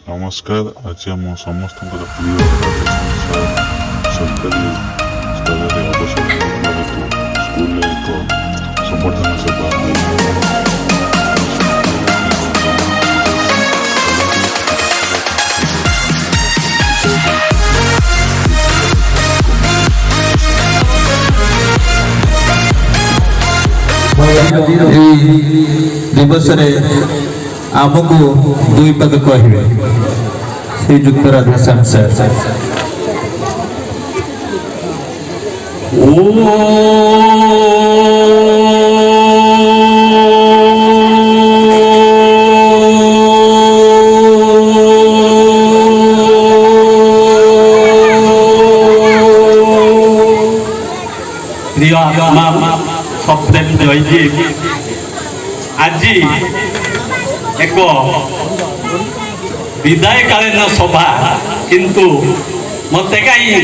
नमस्कार। आज आम समस्त प्रिय सरकारी स्तर में अवसर हेतु स्कूल एक संबर्धना सभा दिवस आमको दुई पद कहे श्रीजुक्त राधेश्याम सर। प्रिय आत्मा सप्रेम जयजी आज एक विदायकालीन सभा किंतु मत कहीं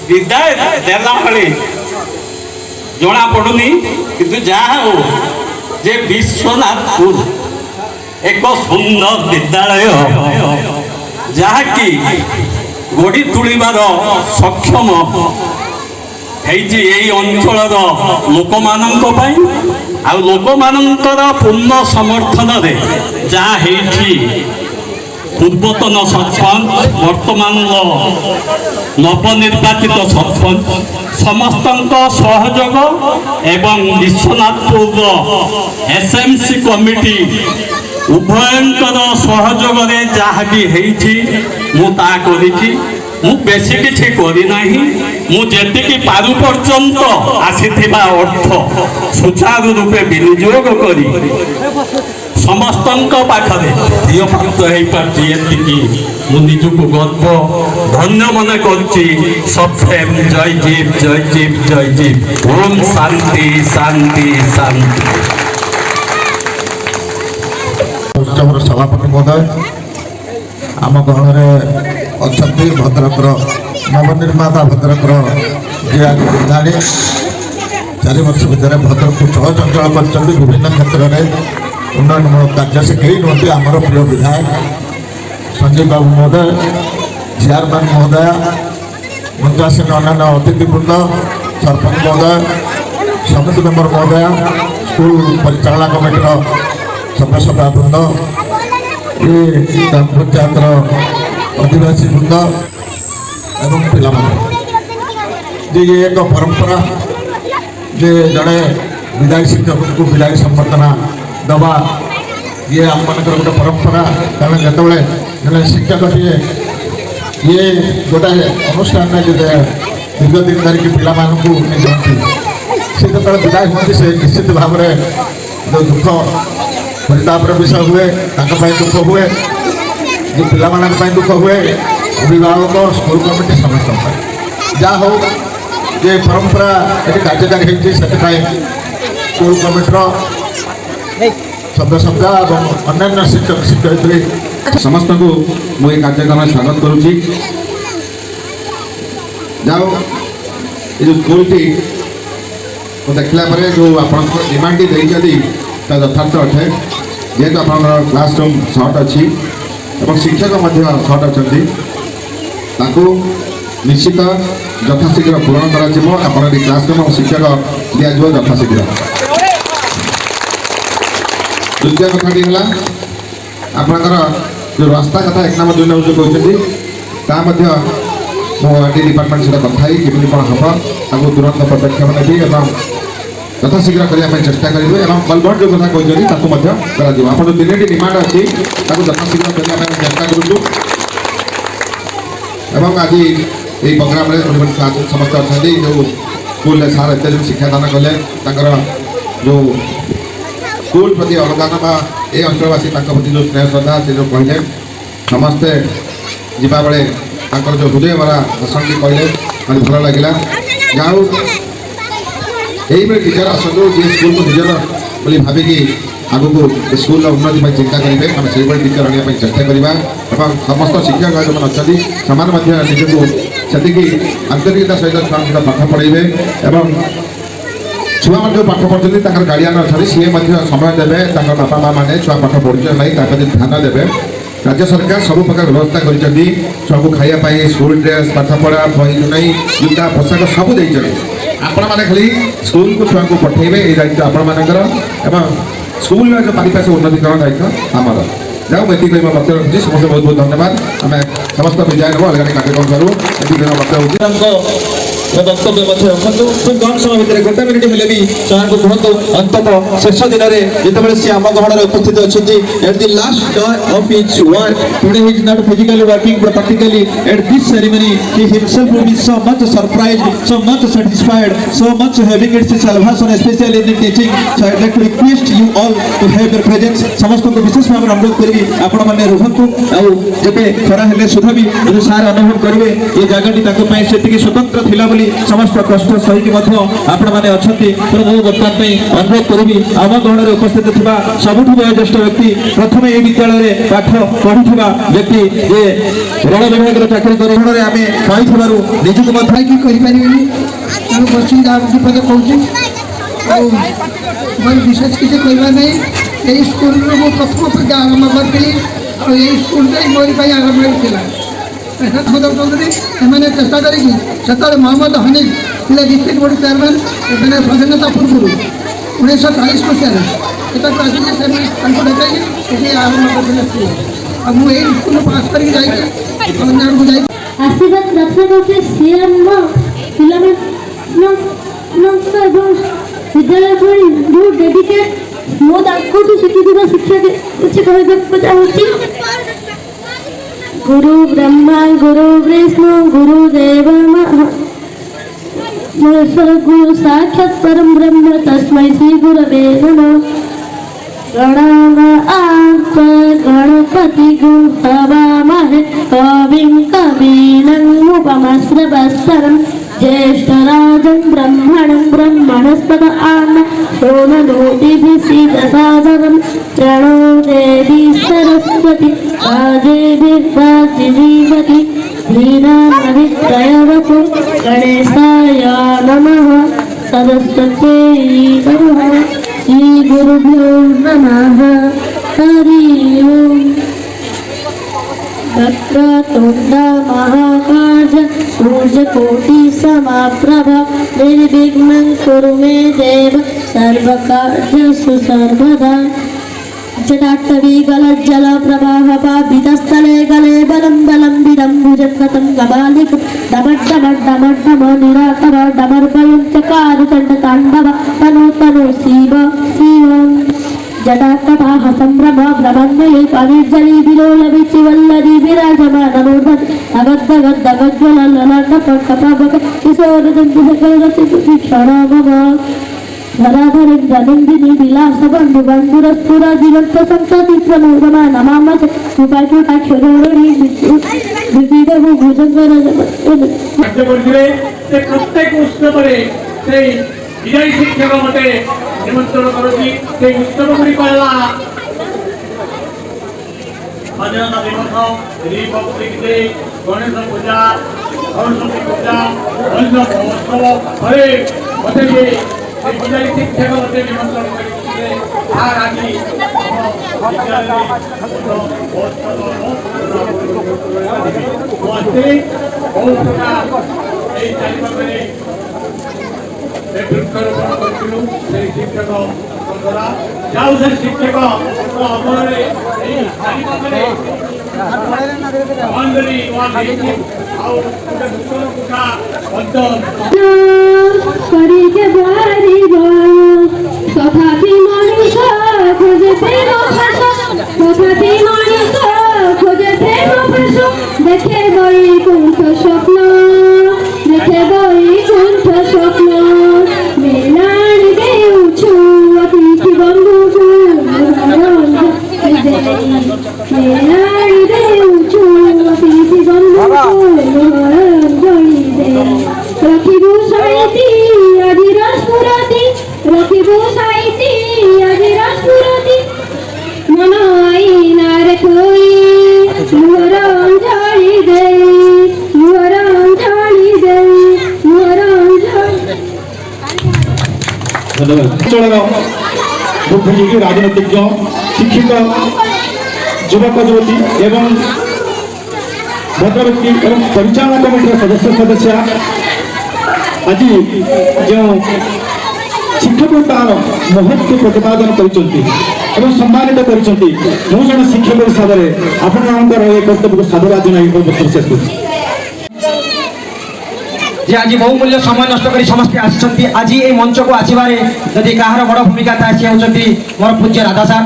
विदाय देला भली जना पड़ुनी किंतु जहा हो जे विश्वनाथपुर एक सुंदर विद्यालय जहाँकि गढ़ी तुलिबार सक्षम यही अंचल लोक आ लोक पूर्ण समर्थन रे जहाँ पूर्वतन सरपंच वर्तमान नवनिर्वाचित सरपंच समस्त सहयोग एवं विश्वनाथपुर एसएमसी कमिटी उभयंकर सहयोग रे जहाँ भी मु बेसी किछि करी नाही मु जेतिकी पारु पर्यंत आसीथिबा अर्थ सुचारू रूपे विनियोग करी समस्तंक पाखरे प्रियप्राप्त होई पारछि एतिकी मु निजको गर्व धन्य मन करछि। सप्रेम जय जीव जय जीव जय जीव। ओम शांति शांति शांति। सभापति महोदय आम गहन अच्छा भद्रकर नवनिर्माता भद्रकर जे प्रधानी 4 वर्ष भितर भद्रक को चंचल कर विभिन्न क्षेत्र में उन्नयनमूलक कार्य से कई नुहति आमर प्रिय विधायक संजीव बाबू महोदय चेयरमैन महोदय मंचासीन अन्य अतिथिवृंद सरपंच महोदय समिति मेम्बर महोदय स्कूल परिचालना कमिटर सदस्य वृंद ये ग्राम पंचायत आदिवासी वृंद एवं पिला ये एक परंपरा जे जड़े विदायी शिक्षक को विदायी संबर्धना दवा ये आम मान गोटे परंपरा कारण जो शिक्षक ये गोटे अनुष्ठान जो दीर्घ दिन धरिकी पिला जाती से जो विदाय होती से निश्चित भाव में जो दुख परितापर विषय हुए दुख हुए जो पिला दुख हुए अभिभावक स्कूल कमिटी समस्त जहाँ हो ये परंपरा ये कार्यकारी होती स्कूल कमिटर सदस्य और अन्य शिक्षक शिक्षयित्री समस्त को मुझे कार्यक्रम स्वागत करुच्ची। जाओ ये जो स्कूल टी देखला जो आप डिमांड देखते यथार्थ अटे जेहेतु आप क्लासरूम सर्ट अच्छी और शिक्षक सर्ट अच्छा निश्चित यथाशीघ्र पूरण कर क्लासरूम और शिक्षक दिज्व यथाशीघ्र। द्वितीय कथाटी है आपणकर जो रास्ता कथा 1 नंबर 2 नंबर जो कहते मुझे डिपार्टमेंट सहित कथाई केमी कौन हम तुरंत पदक्षेप नेबी यथाशीघ्र करने चेष्टा करेंगे और कलभर्ट जो कथा कहते आप जो 3टी डिमांड अच्छी यथाशीघ्र करने चेष्टा करूँ। आज ये प्रोग्राम समस्त अच्छा जो स्कूल सार एत जो शिक्षादान कले जो स्कूल प्रति अनुदान ये अंचलवासी प्रति जो स्नेह श्रद्धा से जो कहले समस्ते जीवा बेले जो हृदय भरा भाषण भी कहले मैं भल लगे जाऊ यही टीचर आसतु जी स्कूल को निजर बोली भाविकी आग को स्कूल उन्नति में चिंता करेंगे आम से टीचर आने चेष्टा करवा और समस्त शिक्षक जो अच्छा से निजक से आंतरिकता सहित छुआ पाठ पढ़े और छुआ मैंने जो पाठ पढ़ुଛନ୍ତି ତାଙ୍କର ଗାର୍ଡିଆନ ଅଛନ୍ତି ସିଏ ମଧ୍ୟ ସମୟ ଦେବେ ତାଙ୍କ ବାପା ମା ମାନେ ଛୁଆ ପାଠ ପଢୁଛନ୍ତି ନାହିଁ ତା ପ୍ରତି ଧ୍ୟାନ ଦେବେ। राज्य सरकार सब प्रकार व्यवस्था करिसेंती छुआ खाइबा पई स्कूल ड्रेस पाठपढ़ा बही नहीं जूता पोशाक सब देइछन। आपण माने खाली स्कूल को छुआ को पठेबे ए दायित्व आपण मानकर एवं स्कूल जो परिपाश उन्नतिकरण दायित्व आमर। जाओ मैं कही वक्तव्य रखुच्छी समस्त बहुत बहुत धन्यवाद। आम समस्त विजय नब अलग कार्यक्रम करूँ वक्तव्य वक्तव्य रखु खूब कम समय भितर गोटे मिनिट हेले भी सर को कहतु अंतत शेष दिन में जिते सी आम गहन उपस्थित अच्छा at the last day of his work today he is not physically working but practically at this ceremony he himself will be so much surprised so much satisfied so much having its salvation specially in teaching so I like to request you all to have your presence समस्त को विशेष भाव में अनुरोध करी आपण माने रुहंतु आ जेबे खरा हेले सुधा भी जो सार अनुभव करिवे ये जगहटी ताको पई सेतिकी स्वतंत्र थिला समस्त कष्ट सही आपण मैंने अच्छा तेणु मु बर्तमान अनुरोध करी आम गहन उपस्थित थिबा सबुठु वयोज्येष्ठ व्यक्ति प्रथम ये विद्यालय पाठ पढ़ुवा व्यक्ति जे रण विभाग चाकरी करण आम पाई निजुक विपद कौन विशेष किसी कहना नहीं यही स्कूल प्रथम प्रतिज्ञा आरम्भ करी स्कूल मोरी आरम्भ होता मैंने चेष्टा करी मोहम्मद हनीफ थे डिस्ट्रिक्ट बोर्ड चेयरमैन मैंने स्वाधीनता पूर्व 1940 मसीह आसिक आरम्भ करते मुझे स्कूल पास करके आशीर्वाद रक्षा करते सीएम विद्यालय जो डेडिकेट मो शिखी शिक्षा किसी कहवाक चाहूँगी गुरु ब्रह्मा गुरु विष्णु गुरुदेव महेश्वर गुरु साक्षात् परम ब्रह्म तस्मै श्री गुरवे नमः। गणानां गणपति हवामहे कविं कवीनामुपमश्रवस्तरं ज्येष्ठराजं ब्रह्मणं ब्रह्मणस्पत आन सोमनोतिभिः सीदसादनं प्रणो देवी सरस्वती राजेभिर्वाजिनीवती धीनामभिप्रयवतु गणेशाय नमः सरस्वत्यै नमः श्रीगुरुभ्यो नमः हरि ओम्। वक्रतुण्ड महाकाय सूर्यकोटि समप्रभ निर्विघ्नं कुरु मे देव सर्वकार्येषु सर्वदा। जटाटवी गलज्जल प्रवाह पापितस्थले गले बलं बलं विदम्बुजन्मतं गबालिक डमड्डमड्डमड्डम निरातव डमर्बलं चकार चण्डताण्डव तनु तनु शिव शिवम् जटाकटाह सम्भ्रम भ्रमन्मयी पविर्जली विलोलविचि वल्लरी विराजमानमूर्धन् अगद्दगद्दगज्ज्वलललाण्डपट्टपवक किशोरदन्तिक्षणमम धराधरेन्द्रनन्दिनी विलासबन्धु बन्धुरस्फुर दिगन्त सन्तति प्रमोदमा नमामः कृपाक्षरोणी विविधभु भुजङ्गर प्रत्येक उत्सव विजयी शिक्षक मते निमंत्रण करोति से उत्सव गुड़ी कहला स्वाधीनता दिवस रिपब्लिक डे गणेश पूजा सरस्वती पूजा अन्य महोत्सव हरे मते ये विजयी शिक्षक मते निमंत्रण करिते आर आदि वृक्षरोपण करूँ शिक्षक जाऊ से शिक्षक अमरे तथापि मनुष्य खोजे प्रेम तथापि मनुष्य खोजे प्रेम देखे वैकुंठ स्वप्न देखे वैकुंठ स्वप्न मेलाण देउछु अतिथि बन्धु मेलाण देउछु अतिथि बन्धु रखिबु साहिती अधीर स्फुरति रखिबु साहिती अधीर स्फुरति मन आईनार थोई मोहर अंजलि देई मोहर अंजलि देई मोहर अंजलि। धन्यवाद ଅଞ୍ଚଳର ବୁଦ୍ଧିଜୀବୀ ରାଜନୈତିଜ୍ଞ ଶିକ୍ଷିତ ଯୁବକ ଯୁବତୀ ଏବଂ ଭଦ୍ରବ୍ୟକ୍ତି ଏବଂ ପରିଚାଳନା କମିଟିର ସଦସ୍ୟା ଆଜି ଯେଉଁ ଶିକ୍ଷକ ତାର ମହତ୍ଵ ପ୍ରତିପାଦନ କରିଛନ୍ତି ଏବଂ ସମ୍ମାନିତ କରିଛନ୍ତି ମୁଁ ଜଣେ ଶିକ୍ଷକ ହିସାବରେ ଆପଣମାନଙ୍କର ଏ କର୍ତ୍ତବ୍ୟକୁ ସାଧୁବାଦ ଜଣାଇ ଶେଷ କରୁଛି যে আজ বহুমূল্য সময় নষ্ট করে সমস্তে আসছেন আজ এই মঞ্চকু আসিবারে যদি কাহার বড় ভূমিকা থাকে সে হচ্ছেন মোর পূজ্য রাধা স্যার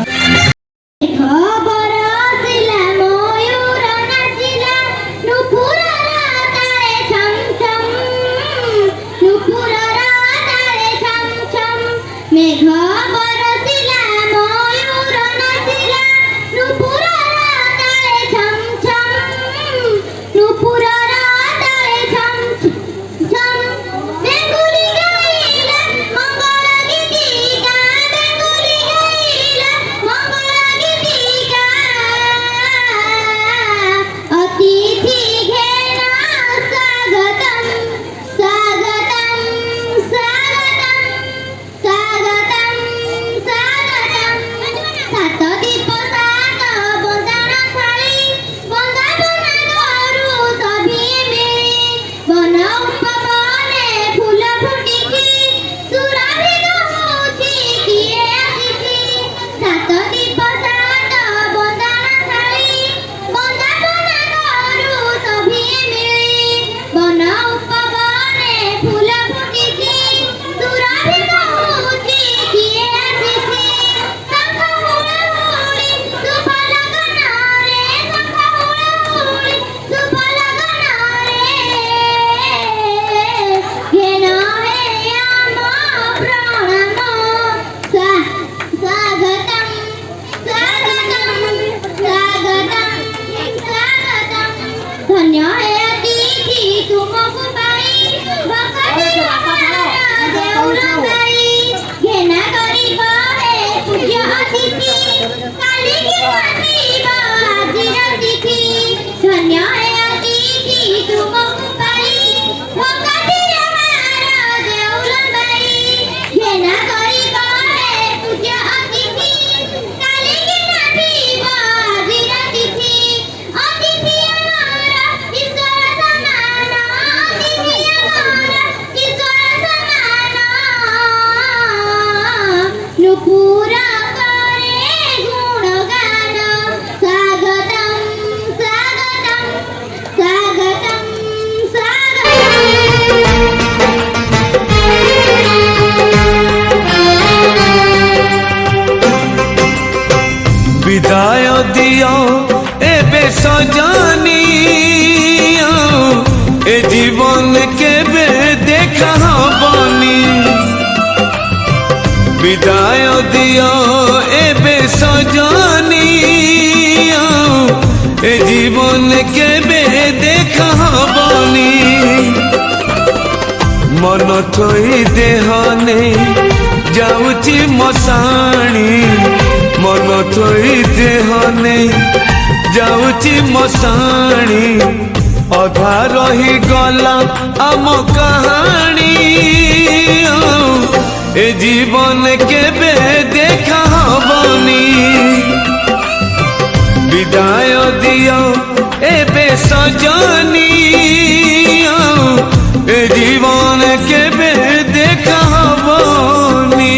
विदाय दियो एबे सजानी ए जीवन केबे देखा हबनी विदाय दियो एबे सजानी ए जीवन केबे देखा हबनी मन थोई देहने जाऊची मसाणी मन थोई देहने जाऊची मसाणी अधा रही गला आम कहानी ए जीवन केबे देखा हबनी विदाय दियो एबे सजनी ए जीवन केबे देखा हबनी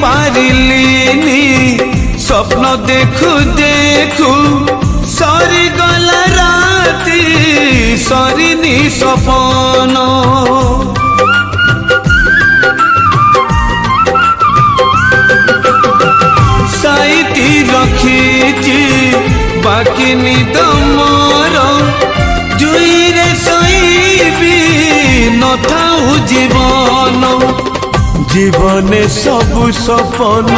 पारिलिनी स्वप्न देखु देखु सरी गला राती सरीनी सपन साइती रखीची बाकी निद मोर जुईरे सईबी नथाऊ जीवन जीवने सबु सपन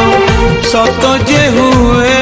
सत जे हुए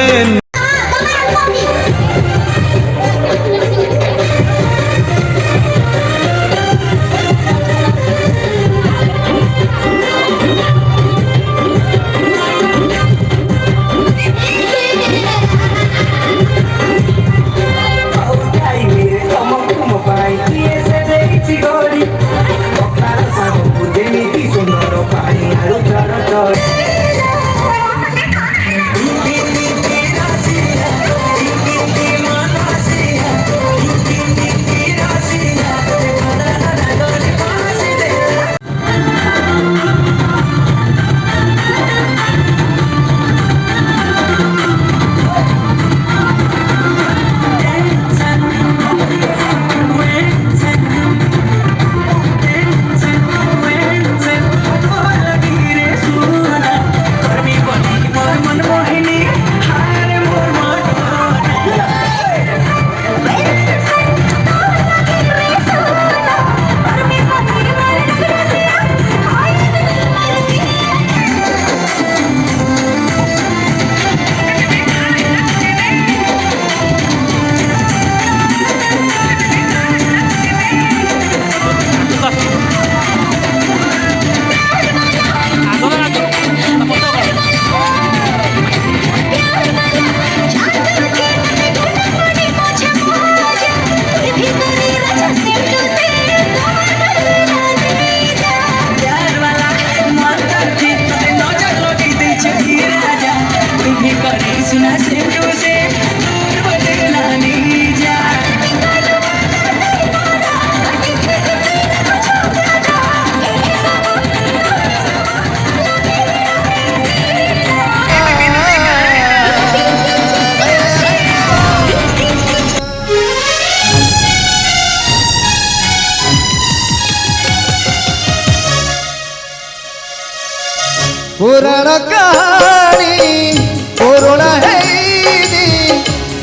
पुराण कहानी पुराणा हैनी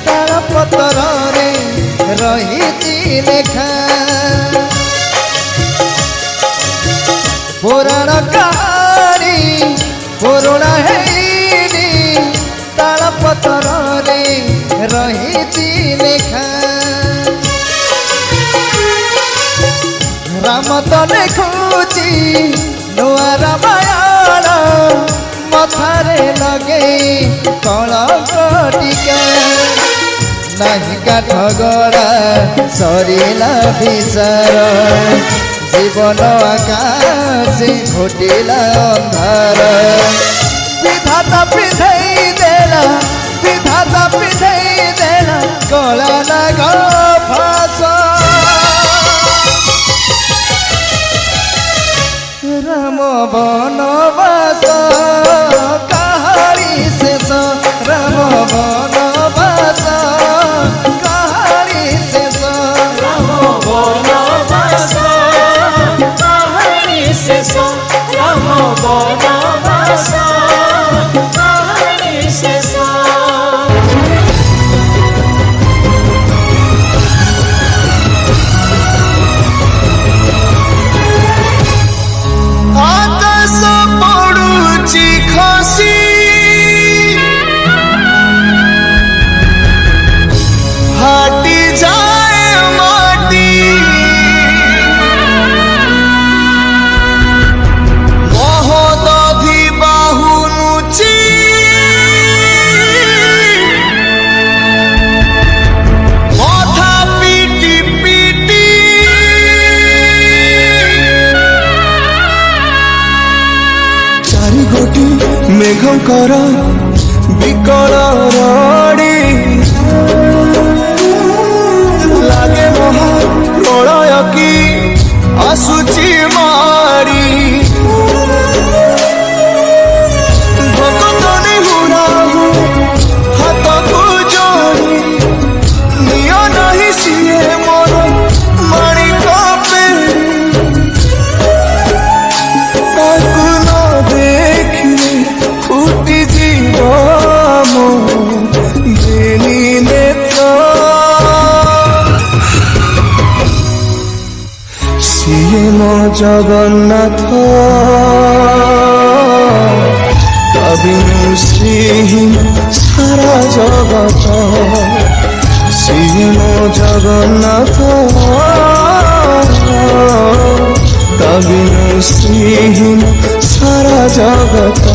तार पतर रे रही लेखा पुराण कहानी पुराणा हैनी तार पतर रे रही लेखा राम तो लिखुची नुआ रामायण मथारे लगे कलंक टीका नहीं काठ गड़ा सरिला विचार जीवन आकाश घोटिला अंधार विधाता पिंधई देला विधाता पिंधई देला कला नाग फास राम बनवास कहानी शेष राम बनवास कहानी शेष राम बनवास कहानी शेष राम बनवास कहानी शेष आकाश पड़ुची खसी फाटी जाए माटी महोदधि बाहुनुची मथा पिटी पिटी चारि गोटी मेघकर विकल रड़ी लागे महा प्रलय की आसुची मारी भक्तने हुराहु हाथ को जोड़ी नियो नहीं सिए मोर माणिक पेड़ी ताकू न देखिले फुटी जीव मो बेनी नेत्र सिए मो जगन्नाथ कविनु श्रीहीन सारा जगत सिए मो जगन्नाथ कविनु श्रीहीन सारा जगत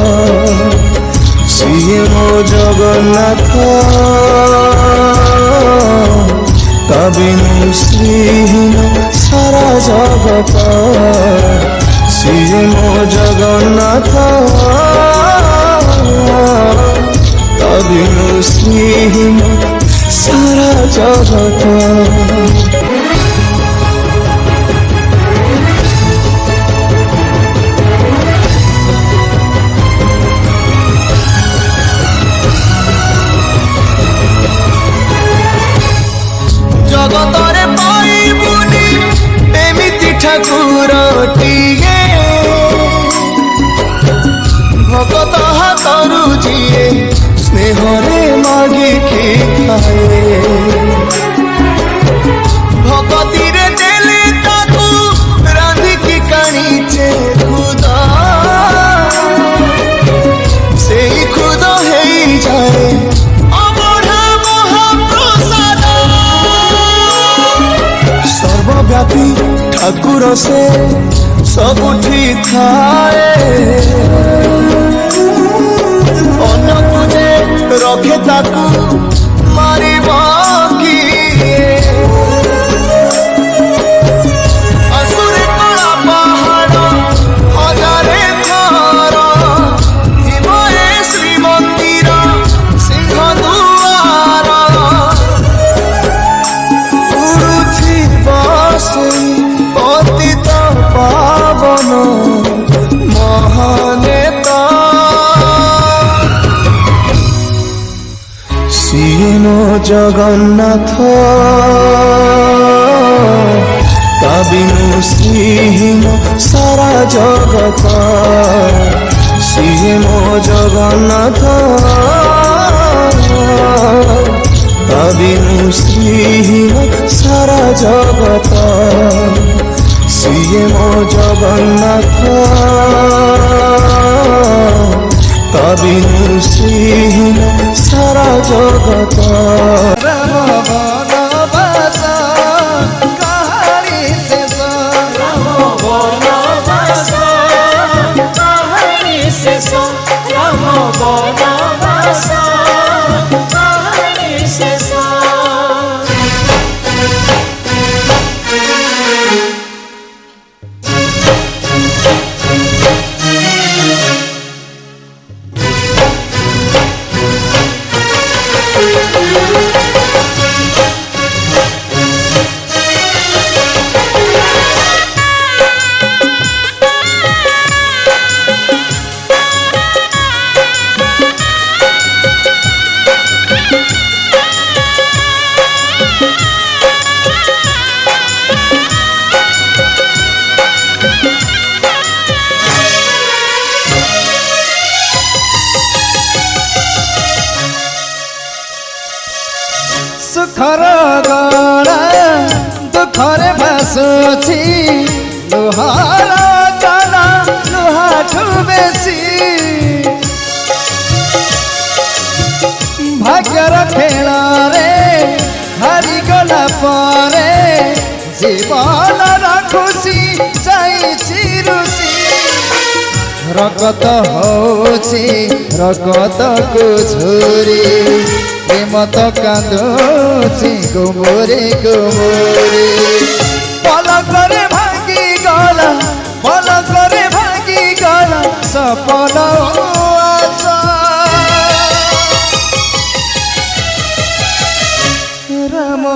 सिए मो जगन्नाथ कविनु श्रीहीन सारा जगत सिए मो जगन्नाथ कविनु श्रीहीन सारा जगत जगतरे पाइबुनी एमिति ठाकुरटिए भगत हाथरू जिए स्नेहरे मागिकी खाए भगतिरे देले ताकू रांधिकी काणीचे खुदा से खुद है जाए अबढ़ा महाप्रसाद सर्वव्यापी ठाकुर से सबुठी थाए अन्न तुझे रखे ताकू मारिब किए असुरे कला पहाड़ हजारे थर जीवे श्रीमंदिर सिंह दुआर उड़ुथी बसे पतित पावन महानेता सिए मो जगन्नाथ कविनु श्रीहीन सारा जगत ସିଏ ମୋ ଜଗନ୍ନାଥ ତା ବିନୁ ଶ୍ରୀହୀନ ସାରା ଜଗତ ସିଏ ମୋ ଜଗନ୍ନାଥ ତା ବିନୁ ଶ୍ରୀହୀନ ସାରା ଜଗତ ରାମ ବନବାସ କାହାରି ଶେଷ রাম বনবাস কাহারি শেষ রাম বনবাস কাহারি শেষ ସୁଖର ଗଳା ଦୁଃଖରେ ଭାସୁଛି ଲୁହାର କଳା ଲୁହାଠୁ ବେଶୀ ଭାଗ୍ୟର ଖେଳରେ ହାରିଗଲା ପରେ ଜୀବନର ଖୁସି ଯାଇଛି ରୁଷି ରକତ ହଉଛି ରକତକୁ ଝୁରି ପ୍ରେମତ କାନ୍ଦୁଛି ଗୁମୁରି ଗୁମୁରି ପଲକରେ ଭାଙ୍ଗିଗଲା ପଲକରେ ଭାଙ୍ଗିଗଲା ସପନ ଆଶା ରାମ